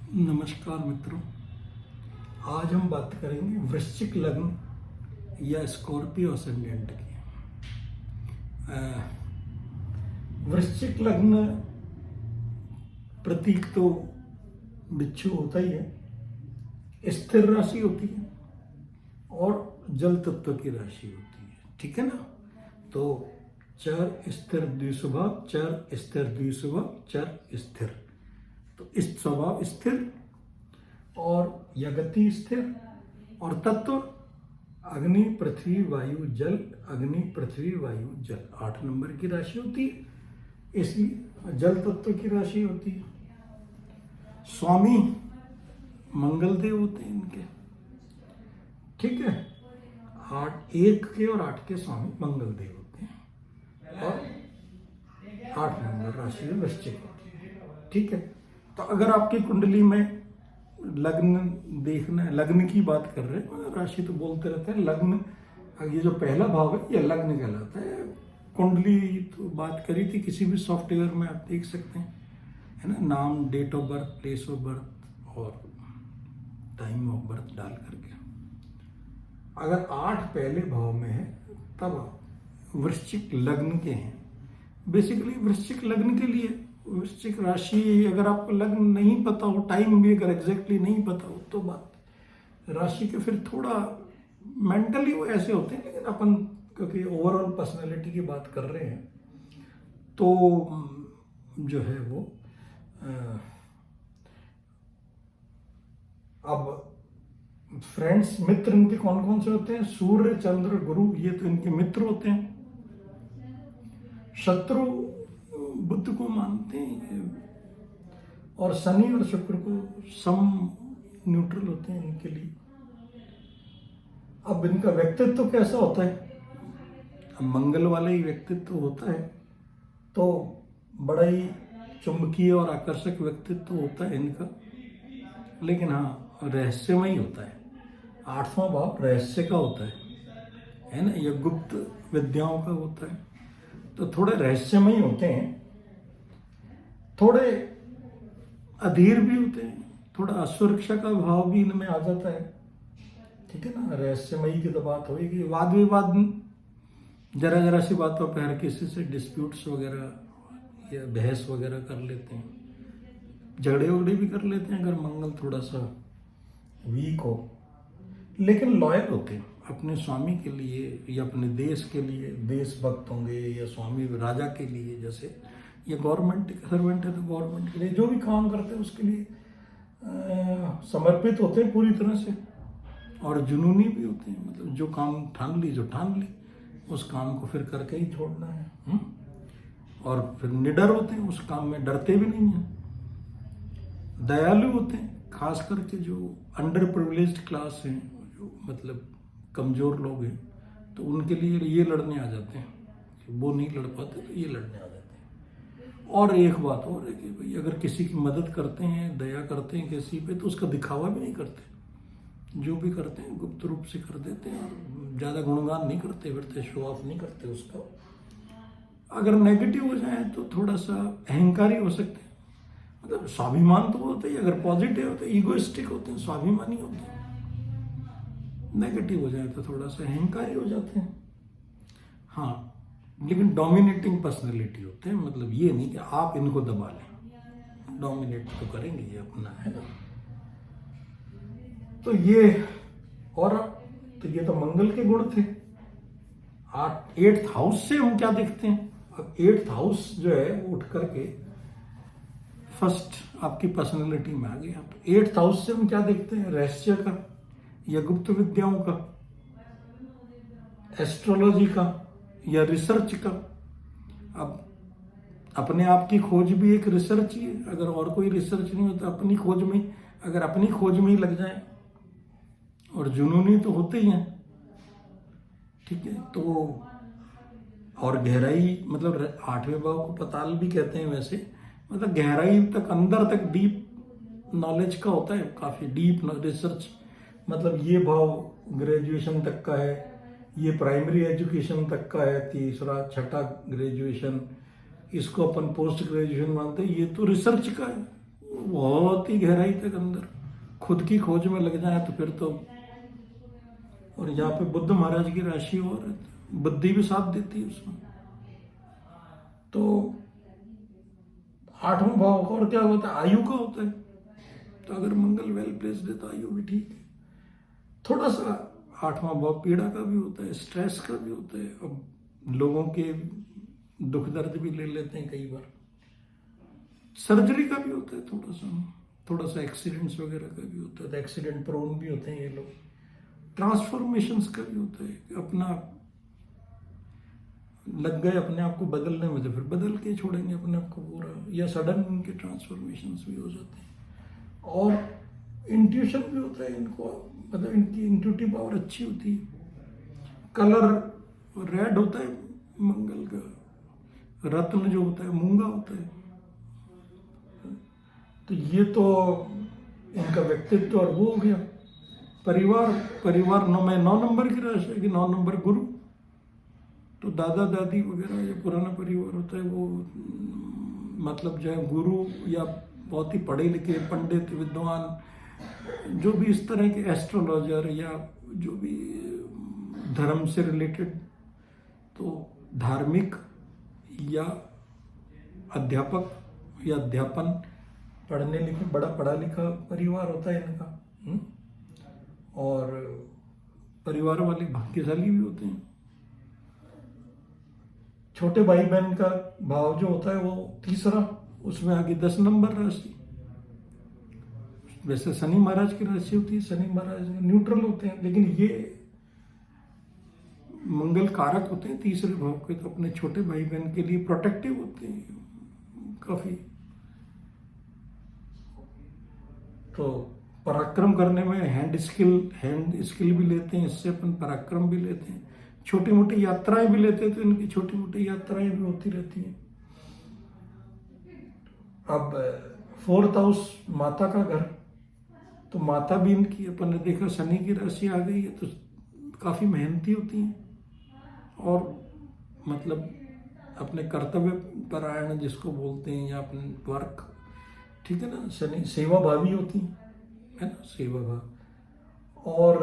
नमस्कार मित्रों। आज हम बात करेंगे वृश्चिक लग्न या स्कॉर्पियो असेंडेंट की। वृश्चिक लग्न प्रतीक तो बिच्छू होता ही है, स्थिर राशि होती है और जल तत्व की राशि होती है, ठीक है ना। तो चर स्थिर द्विस्वभाव, चर स्थिर द्विस्वभाव, चर स्थिर। तो इस स्वभाव स्थिर और या गति स्थिर और तत्व अग्नि पृथ्वी वायु जल, अग्नि पृथ्वी वायु जल 8 नंबर की राशि होती है, इसलिए जल तत्व की राशि होती है। स्वामी मंगल देव होते हैं इनके, ठीक है। 1 के और 8 के स्वामी मंगल देव होते हैं और 8 नंबर राशि वृश्चिक होती है, ठीक है। तो अगर आपकी कुंडली में लग्न देखना है, लग्न की बात कर रहे हैं, राशि तो बोलते रहते हैं, लग्न ये जो पहला भाव है ये लग्न कहलाता है। कुंडली तो बात करी थी, किसी भी सॉफ्टवेयर में आप देख सकते हैं, है ना, नाम, date of birth, place of birth और टाइम ऑफ बर्थ डाल करके। अगर 8 पहले भाव में है तब आप वृश्चिक लग्न के हैं। बेसिकली वृश्चिक लग्न के लिए वृश्चिक राशि, अगर आपको लग्न नहीं पता हो, टाइम भी अगर एग्जैक्टली नहीं पता हो तो बात राशि के फिर थोड़ा मेंटली वो ऐसे होते हैं, लेकिन अपन क्योंकि ओवरऑल पर्सनालिटी की बात कर रहे हैं तो जो है वो अब फ्रेंड्स, मित्र इनके कौन कौन से होते हैं? सूर्य, चंद्र, गुरु, ये तो इनके मित्र होते हैं। शत्रु बुद्ध को मानते हैं और शनि और शुक्र को सम न्यूट्रल होते हैं इनके लिए। अब इनका व्यक्तित्व कैसा होता है? अब मंगल वाला ही व्यक्तित्व होता है तो बड़ा ही चुंबकीय और आकर्षक व्यक्तित्व होता है इनका, लेकिन हाँ रहस्यमय होता है। 8वां भाव रहस्य का होता है ना, यह गुप्त विद्याओं का होता है, तो थोड़े रहस्यमय होते हैं, थोड़े अधीर भी होते हैं, थोड़ा असुरक्षा का भाव भी इनमें आ जाता है, ठीक है ना। रहस्यमयी की तो बात होगी, वाद विवाद जरा जरा सी बातों पर हर किसी से डिस्प्यूट्स वगैरह या बहस वगैरह कर लेते हैं, झगड़े वगड़े भी कर लेते हैं अगर मंगल थोड़ा सा वीक हो, लेकिन लॉयल होते हैं अपने स्वामी के लिए या अपने देश के लिए, देशभक्त होंगे, या स्वामी राजा के लिए, जैसे ये गवर्नमेंट सर्वेंट है तो गवर्नमेंट के लिए जो भी काम करते हैं उसके लिए समर्पित होते हैं पूरी तरह से, और जुनूनी भी होते हैं, मतलब जो काम ठान ली उस काम को फिर करके ही छोड़ना है। और फिर निडर होते हैं, उस काम में डरते भी नहीं हैं। दयालु होते हैं, खास करके जो अंडर प्रिविलेज्ड क्लास हैं, जो मतलब कमजोर लोग हैं, तो उनके लिए ये लड़ने आ जाते हैं, वो नहीं लड़ पाते तो ये लड़ने आ जाते हैं। और एक बात और है कि भाई अगर किसी की मदद करते हैं, दया करते हैं किसी पे, तो उसका दिखावा भी नहीं करते, जो भी करते हैं गुप्त रूप से कर देते हैं और ज़्यादा गुणगान नहीं करते फिरते, शो ऑफ नहीं करते उसका। अगर नेगेटिव हो जाए तो थोड़ा सा अहंकारी हो सकते हैं, मतलब स्वाभिमान तो होता ही, अगर पॉजिटिव होते ईगोइस्टिक होते हैं, स्वाभिमानी होते हैं। नेगेटिव हो जाए तो थोड़ा सा अहंकारी हो जाते हैं, हाँ, लेकिन डोमिनेटिंग पर्सनैलिटी होते हैं, मतलब ये नहीं कि आप इनको दबा लें, डोमिनेट तो करेंगे ये अपना, है ना। तो ये और तो ये तो मंगल के गुण थे। 8th हाउस से हम क्या देखते हैं? अब 8th हाउस जो है उठ करके फर्स्ट आपकी पर्सनैलिटी में आ गया। तो 8th हाउस से हम क्या देखते हैं? रहस्य का या गुप्त विद्याओं का, एस्ट्रोलॉजी का या रिसर्च का। अब अपने आप की खोज भी एक रिसर्च ही है, अगर और कोई रिसर्च नहीं होता अपनी खोज में, अगर अपनी खोज में ही लग जाए, और जुनूनी तो होते ही हैं, ठीक है। तो और गहराई, मतलब 8वें भाव को पताल भी कहते हैं वैसे, मतलब गहराई तक, अंदर तक डीप नॉलेज का होता है, काफी डीप रिसर्च। मतलब ये भाव ग्रेजुएशन तक का है, ये प्राइमरी एजुकेशन तक का है, तीसरा छठा ग्रेजुएशन, इसको अपन पोस्ट ग्रेजुएशन मानते हैं, ये तो रिसर्च का है, बहुत ही गहराई तक अंदर खुद की खोज में लग जाए तो फिर तो। और यहाँ पे बुद्ध महाराज की राशि और बुद्धि भी साथ देती है उसमें। तो 8वां भाव और क्या होता है, आयु का होता है। तो अगर मंगल वेल प्लेस्ड है तो आयु भी ठीक है। थोड़ा सा 8वां भाव पीड़ा का भी होता है, स्ट्रेस का भी होता है। अब लोगों के दुख दर्द भी ले लेते हैं कई बार। सर्जरी का भी होता है थोड़ा सा एक्सीडेंट्स वगैरह का भी होता है, तो एक्सीडेंट प्रोन भी होते हैं ये लोग। ट्रांसफॉर्मेशंस का भी होता है, अपना लग गए अपने आप को बदलने में तो फिर बदल के छोड़ेंगे अपने आप को पूरा, या सडन उनके ट्रांसफॉर्मेशंस भी हो जाते हैं। और इंट्यूशन भी होता है इनको, मतलब इनकी इंट्यूटिव पावर अच्छी होती है। कलर रेड होता है मंगल का, रत्न जो होता है मूंगा होता है। तो ये तो इनका व्यक्तित्व और वो हो गया। परिवार 9 नंबर की राशि है कि 9 नंबर गुरु। तो दादा दादी वगैरह या पुराना परिवार होता है वो, मतलब जो है गुरु या बहुत ही पढ़े लिखे पंडित विद्वान, जो भी इस तरह के एस्ट्रोलॉजर या जो भी धर्म से रिलेटेड, तो धार्मिक या अध्यापक या अध्यापन, पढ़ने लिखे बड़ा पढ़ा लिखा परिवार होता है इनका। और परिवार वाले भाग्यशाली भी होते हैं। छोटे भाई बहन का भाव जो होता है वो तीसरा, उसमें आगे 10 नंबर राशि। वैसे शनि महाराज की राशि होती है, शनि महाराज न्यूट्रल होते हैं, लेकिन ये मंगल कारक होते हैं तीसरे भाव के, तो अपने छोटे भाई बहन के लिए प्रोटेक्टिव होते हैं काफी। तो पराक्रम करने में हैंड स्किल भी लेते हैं, इससे अपन पराक्रम भी लेते हैं। छोटी मोटी यात्राएं भी लेते हैं, तो इनकी छोटी मोटी यात्राएं भी होती रहती हैं। अब 4th हाउस माता का घर, तो माता भी इनकी अपन ने देखा शनि की राशि आ गई है, तो काफी मेहनती होती हैं और मतलब अपने कर्तव्य परायण जिसको बोलते हैं, या अपने वर्क, ठीक है ना। शनि सेवा भावी होती है ना, सेवा भाव। और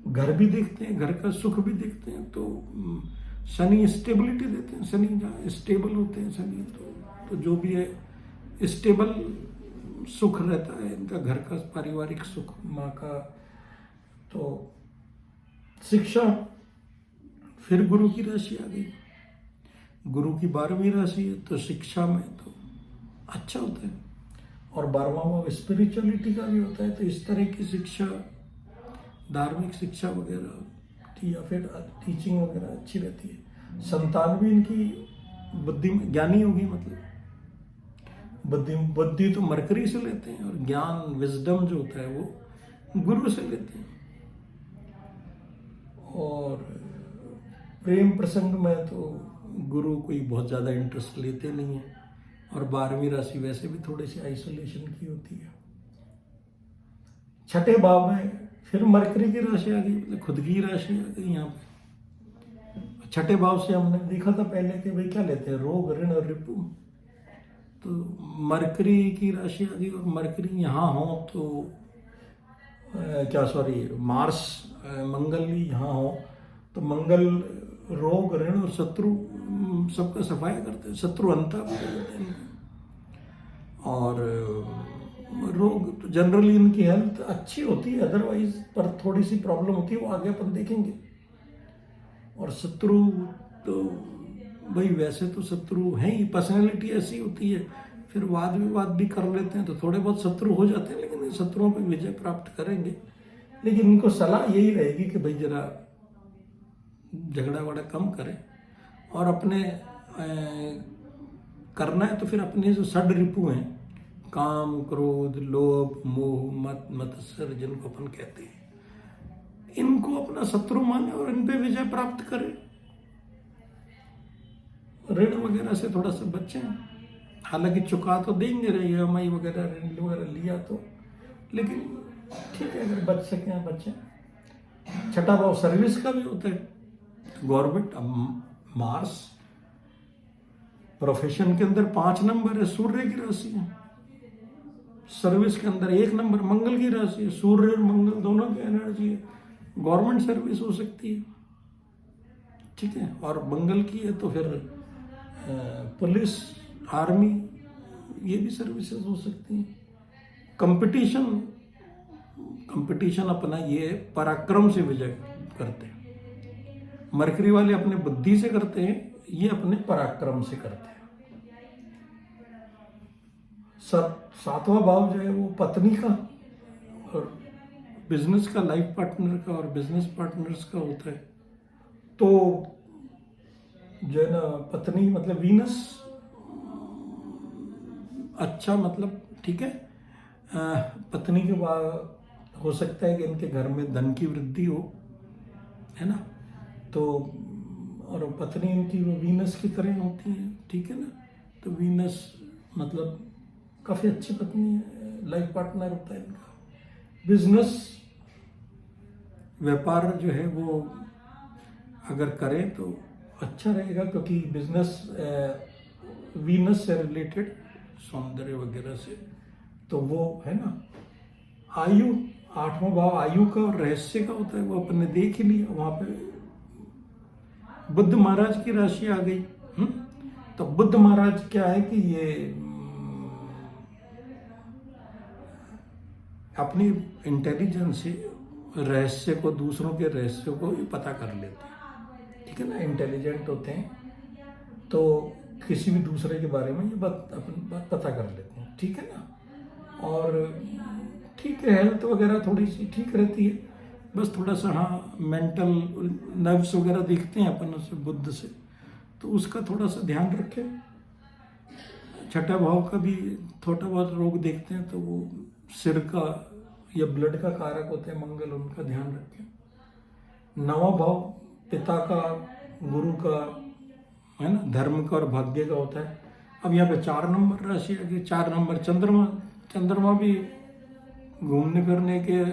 घर भी देखते हैं, घर का सुख भी देखते हैं। तो शनि स्टेबिलिटी देते हैं, शनि जहाँ स्टेबल होते हैं शनि, तो जो भी है स्टेबल सुख रहता है इनका, घर का पारिवारिक सुख, माँ का। तो शिक्षा, फिर गुरु की राशि आ गई, गुरु की 12वीं राशि है, तो शिक्षा में तो अच्छा होता है। और 12वां स्पिरिचुअलिटी का भी होता है, तो इस तरह की शिक्षा, धार्मिक शिक्षा वगैरह की या फिर टीचिंग वगैरह अच्छी रहती है। संतान भी इनकी बुद्धि में ज्ञानी होगी, मतलब बुद्धि तो मरकरी से लेते हैं, और ज्ञान विजडम जो होता है वो गुरु से लेते हैं। और प्रेम प्रसंग में तो गुरु कोई बहुत ज़्यादा इंटरेस्ट लेते नहीं है। और 12वीं राशि वैसे भी थोड़ी सी आइसोलेशन की होती है। 6ठे भाव में फिर मरकरी की राशि आ गई, मतलब खुद की राशि आ गई यहाँ पे। 6ठे भाव से हमने देखा था पहले कि भाई क्या लेते हैं, रोग, ऋण और रिपु। तो मरकरी की राशि आ गई, और मरकरी यहाँ हो तो मार्स मंगल यहाँ हो तो मंगल रोग, ऋण और शत्रु सबका सफाया करते हैं, शत्रु अंता भी करते हैं। और रोग तो जनरली इनकी हेल्थ अच्छी होती है, अदरवाइज पर थोड़ी सी प्रॉब्लम होती है, वो आगे अपन देखेंगे। और शत्रु तो भाई वैसे तो शत्रु है ही, पर्सनैलिटी ऐसी होती है, फिर वाद विवाद भी कर लेते हैं, तो थोड़े बहुत शत्रु हो जाते हैं, लेकिन शत्रुओं पर विजय प्राप्त करेंगे। लेकिन इनको सलाह यही रहेगी कि भाई जरा झगड़ा वगड़ा कम करें, और अपने करना है तो फिर अपने जो षड रिपु हैं, काम, क्रोध, लोभ, मोह, मत, मत्सर जिनको अपन कहते हैं, इनको अपना शत्रु माने और इन पे विजय प्राप्त करें। ऋण वगैरह से थोड़ा सा बचें, हालांकि चुका तो देंगे रहे, EMI वगैरह ऋण वगैरह लिया तो, लेकिन ठीक है अगर बच सकें बचें। 6ठा भाव सर्विस का भी होता है, गवर्नमेंट। अब मार्स प्रोफेशन के अंदर 5 नंबर है, सूर्य की राशि है। सर्विस के अंदर 1 नंबर मंगल की राशि है। सूर्य और मंगल दोनों की एनर्जी है। गवर्नमेंट सर्विस हो सकती है, ठीक है। और मंगल की है तो फिर पुलिस, आर्मी, ये भी सर्विसेज हो सकती हैं। कंपटीशन अपना ये पराक्रम से विजय करते हैं। मरकरी वाले अपने बुद्धि से करते हैं, ये अपने पराक्रम से करते हैं। सातवां भाव जो है वो पत्नी का और बिजनेस का, लाइफ पार्टनर का और बिजनेस पार्टनर्स का होता है। तो जो है ना पत्नी मतलब वीनस, अच्छा मतलब ठीक है। पत्नी के बाद हो सकता है कि इनके घर में धन की वृद्धि हो, है ना। तो और पत्नी इनकी वो वीनस की तरह होती है, ठीक है ना। तो वीनस मतलब काफ़ी अच्छी पत्नी है, लाइफ पार्टनर होता है इनका। बिजनेस, व्यापार जो है वो अगर करें तो अच्छा रहेगा, क्योंकि बिजनेस वीनस से रिलेटेड, सौंदर्य वगैरह से, तो वो है ना। आयु, 8वां भाव आयु का और रहस्य का होता है, वो अपने देख ही लिया। वहां पे बुद्ध महाराज की राशि आ गई। तो बुद्ध महाराज क्या है कि ये अपनी इंटेलिजेंस से रहस्य को, दूसरों के रहस्यों को ये पता कर लेते हैं, ठीक है ना। इंटेलिजेंट होते हैं तो किसी भी दूसरे के बारे में ये अपन बात पता कर लेते हैं, ठीक है ना। और ठीक है, हेल्थ वगैरह थोड़ी सी ठीक रहती है, बस थोड़ा सा हाँ मेंटल नर्व्स वगैरह देखते हैं अपन उससे, बुद्ध से, तो उसका थोड़ा सा ध्यान रखें। छठा भाव का भी थोड़ा बहुत रोग देखते हैं, तो वो सिर का या ब्लड का कारक होते हैं मंगल, उनका ध्यान रखें। 9वां भाव पिता का, गुरु का, है ना, धर्म का और भाग्य का होता है। अब यहाँ पे 4 नंबर राशि आ गई। 4 नंबर चंद्रमा भी घूमने फिरने के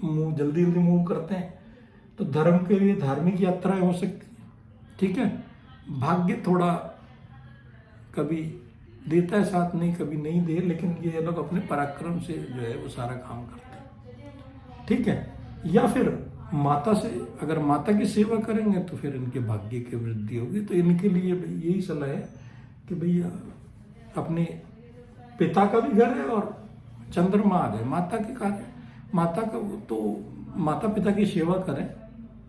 मूव, जल्दी मूव करते हैं, तो धर्म के लिए धार्मिक यात्राएं हो सकती हैं, ठीक है। भाग्य थोड़ा कभी देता है साथ, नहीं कभी नहीं दे, लेकिन ये लोग अपने पराक्रम से जो है वो सारा काम करते हैं, ठीक है। या फिर माता से, अगर माता की सेवा करेंगे तो फिर इनके भाग्य की वृद्धि होगी। तो इनके लिए यही सलाह है कि भैया अपने पिता का भी घर है और चंद्रमा आ गए, माता के कार्य, माता का, तो माता पिता की सेवा करें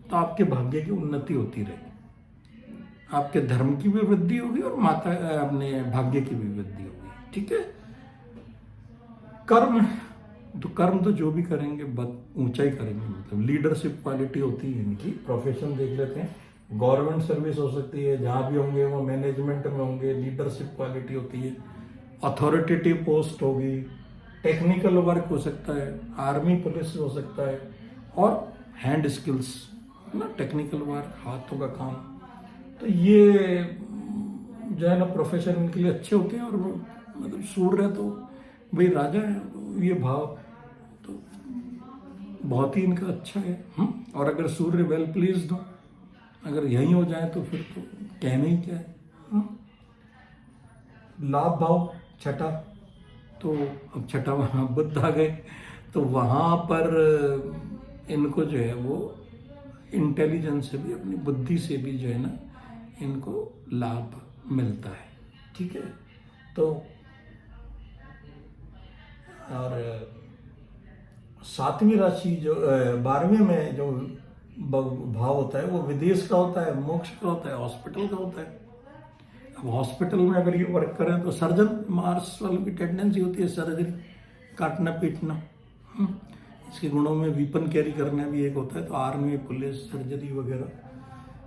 तो आपके भाग्य की उन्नति होती रहेगी, आपके धर्म की भी वृद्धि होगी और माता अपने भाग्य की भी वृद्धि होगी, ठीक है। कर्म तो जो भी करेंगे ऊंचाई करेंगे, मतलब लीडरशिप क्वालिटी होती है इनकी। प्रोफेशन देख लेते हैं, गवर्नमेंट सर्विस हो सकती है, जहां भी होंगे वो मैनेजमेंट में होंगे, लीडरशिप क्वालिटी होती है। अथॉरिटेटिव पोस्ट होगी, टेक्निकल वर्क हो सकता है, आर्मी पुलिस हो सकता है, और हैंड स्किल्स ना, टेक्निकल वर्क, हाथों का काम, तो ये जो है ना प्रोफेशन इनके लिए अच्छे होते हैं। और मतलब सूर्य तो भाई राजा है, ये भाव तो बहुत ही इनका अच्छा है। और अगर सूर्य वेल प्लीज्ड हो, अगर यही हो जाए तो फिर तो कहना ही क्या है। लाभ भाव छठा, तो अब छठा वहाँ बुद्ध आ गए, तो वहाँ पर इनको जो है वो इंटेलिजेंस से भी, अपनी बुद्धि से भी जो है ना इनको लाभ मिलता है, ठीक है। तो और 7वीं राशि जो 12वें में जो भाव होता है वो विदेश का होता है, मोक्ष का होता है, हॉस्पिटल का होता है। अब हॉस्पिटल में अगर ये वर्क करें तो सर्जन, मार्स वालों की टेंडेंसी होती है सर्जरी, काटना पीटना। इसके गुणों में वीपन कैरी करना भी एक होता है, तो आर्मी, पुलिस, सर्जरी वगैरह।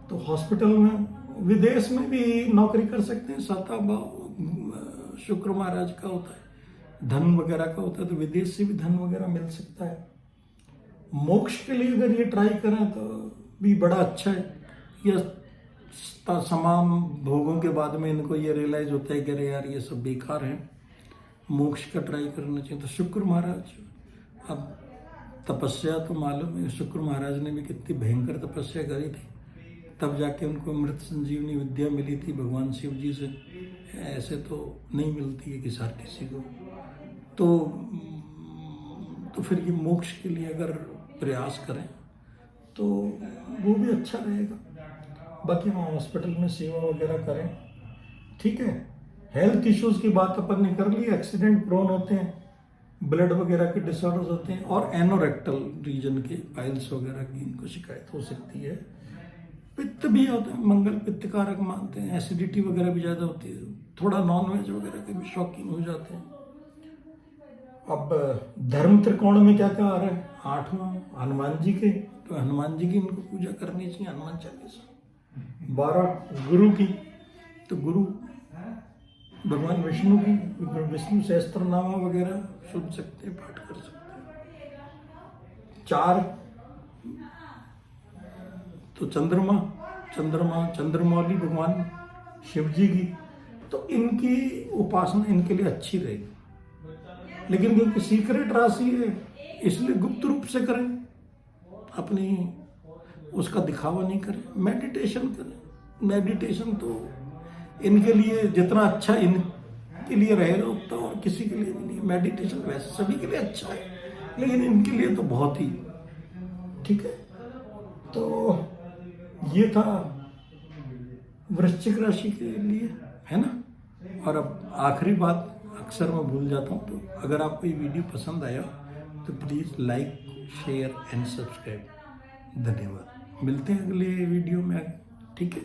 तो हॉस्पिटल में, विदेश में भी नौकरी कर सकते हैं। 7वां भाव शुक्र महाराज का होता है, धन वगैरह का होता है, तो विदेश से भी धन वगैरह मिल सकता है। मोक्ष के लिए अगर ये ट्राई करें तो भी बड़ा अच्छा है। ये तमाम भोगों के बाद में इनको ये रियलाइज होता है कि अरे यार ये सब बेकार है, मोक्ष का ट्राई करना चाहिए। तो शुक्र महाराज, अब तपस्या तो मालूम है शुक्र महाराज ने भी कितनी भयंकर तपस्या करी थी, तब जाके उनको मृत संजीवनी विद्या मिली थी भगवान शिव जी से, ऐसे तो नहीं मिलती है किसी किसी को। तो फिर ये मोक्ष के लिए अगर प्रयास करें तो वो भी अच्छा रहेगा। बाकी हम हॉस्पिटल में सेवा वगैरह करें, ठीक है। हेल्थ इश्यूज की बात अपन ने कर ली, एक्सीडेंट प्रोन होते हैं, ब्लड वगैरह के डिसऑर्डर्स होते हैं, और एनोरेक्टल रीजन के पाइल्स वगैरह की इनको शिकायत हो सकती है। पित्त भी होता है, मंगल पित्त कारक मानते हैं, एसिडिटी वगैरह भी ज़्यादा होती है, थोड़ा नॉनवेज वगैरह के भी शौकीन हो जाते हैं। अब धर्म त्रिकोण में क्या क्या आ रहा है, 8वां हनुमान जी के, तो हनुमान जी की इनको पूजा करनी चाहिए, हनुमान चालीसा। 12 गुरु की, तो गुरु भगवान विष्णु की, विष्णु सहस्त्रनामा वगैरह सुन सकते हैं, पाठ कर सकते हैं। 4 तो चंद्रमौली भगवान शिव जी की, तो इनकी उपासना इनके लिए अच्छी रहेगी। लेकिन क्योंकि सीक्रेट राशि है इसलिए गुप्त रूप से करें, अपनी उसका दिखावा नहीं करें, मेडिटेशन करें। मेडिटेशन तो इनके लिए जितना अच्छा इनके लिए रहेगा उतना और किसी के लिए भी नहीं। मेडिटेशन वैसे सभी के लिए अच्छा है, लेकिन इनके लिए तो बहुत ही ठीक है। तो ये था वृश्चिक राशि के लिए, है ना। और अब आखिरी बात अक्सर मैं भूल जाता हूँ, तो अगर आपको ये वीडियो पसंद आया तो please like, share and subscribe. धन्यवाद। मिलते हैं अगले वीडियो में, ठीक है।